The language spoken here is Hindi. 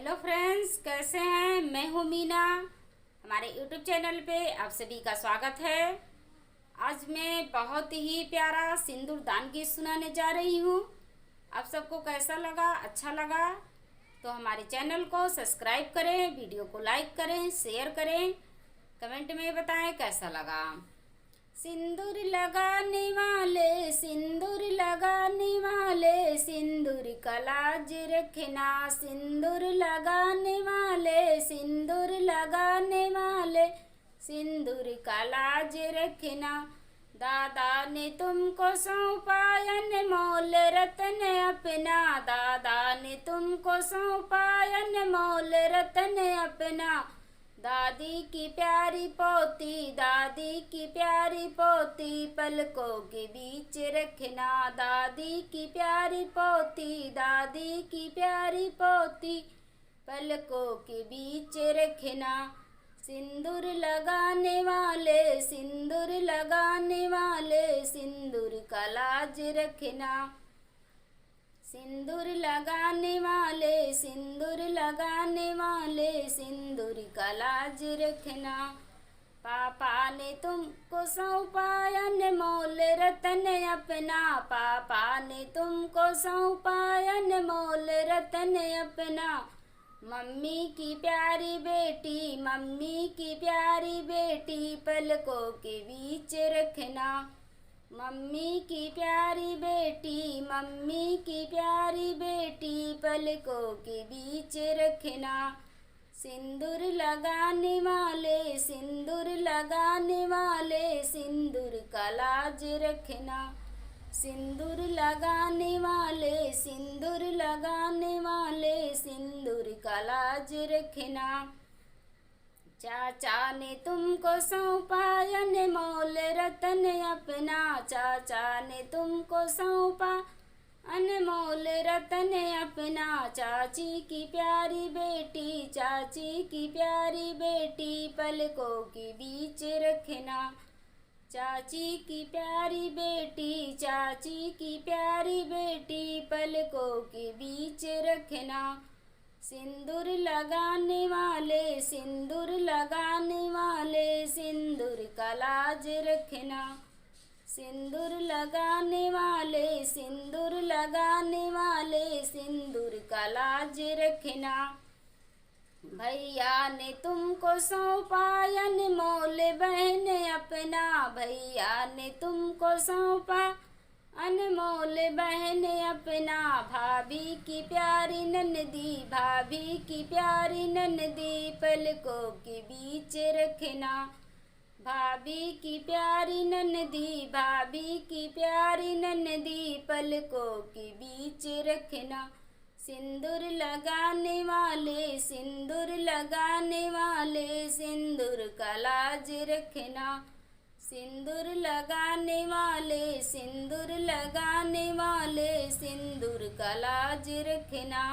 हेलो फ्रेंड्स, कैसे हैं। मैं हूँ मीना। हमारे यूट्यूब चैनल पे आप सभी का स्वागत है। आज मैं बहुत ही प्यारा सिंदूर दान गीत सुनाने जा रही हूँ। आप सबको कैसा लगा, अच्छा लगा तो हमारे चैनल को सब्सक्राइब करें, वीडियो को लाइक करें, शेयर करें, कमेंट में बताएं कैसा लगा। सिंदूर लगाने वाले, सिंदूर लगाने वाले, सिंदूर का लाज रखना। सिंदूर लगाने वाले, सिंदूर लगाने वाले, सिंदूर का लाज रखना। दादा ने तुमको सौंपा अनमोल रतन अपना। दादा ने तुमको सौंपा अनमोल रतन अपना। दादी की प्यारी पोती, दादी की प्यारी पोती, पलकों के बीच रखना। दादी की प्यारी पोती, दादी की प्यारी पोती, पलकों के बीच रखना। सिंदूर लगाने वाले, सिंदूर लगाने वाले, सिंदूर का लाज रखना। सिंदूर लगाने वाले, सिंदूर लगाने वाले, सिंदूर का लाज रखना। पापा ने तुमको सौंपा अनमोल रतन अपना। पापा ने तुमको सौंपा अनमोल रतन अपना। मम्मी की प्यारी बेटी, मम्मी की प्यारी बेटी, पलकों के बीच रखना। मम्मी की प्यारी बेटी, मम्मी की प्यारी बेटी, पलकों के बीच रखना। सिंदूर लगाने वाले, सिंदूर लगाने वाले, सिंदूर का लाज रखना। सिंदूर लगाने वाले, सिंदूर लगाने वाले, सिंदूर का लाज रखना। चाचा ने तुमको सौंपा अनमोल रतन अपना। चाचा ने तुमको सौंपा अनमोल रतन अपना। चाची की प्यारी बेटी, चाची की प्यारी बेटी, पलकों के बीच रखना। चाची की प्यारी बेटी, चाची की प्यारी बेटी, पलकों के बीच रखना। सिंदूर लगाने वाले, सिंदूर लगाने वाले, सिंदूर का लाज रखना। सिंदूर लगाने वाले, सिंदूर लगाने वाले, सिंदूर का लाज रखना। भैया ने तुमको सौंपा अनमोल बहन अपना। भैया ने तुमको सौंपा अनमोल बहन अपना। भाभी की प्यारी ननदी, भाभी की प्यारी ननदी, पलकों के बीच रखना। भाभी की प्यारी ननदी, भाभी की प्यारी ननदी, पलकों के बीच रखना। सिंदूर लगाने वाले, सिंदूर लगाने वाले, सिंदूर का लाज रखना। सिंदूर लगाने वाले, सिंदूर लगाने वाले, सिंदूर का लाज रखना।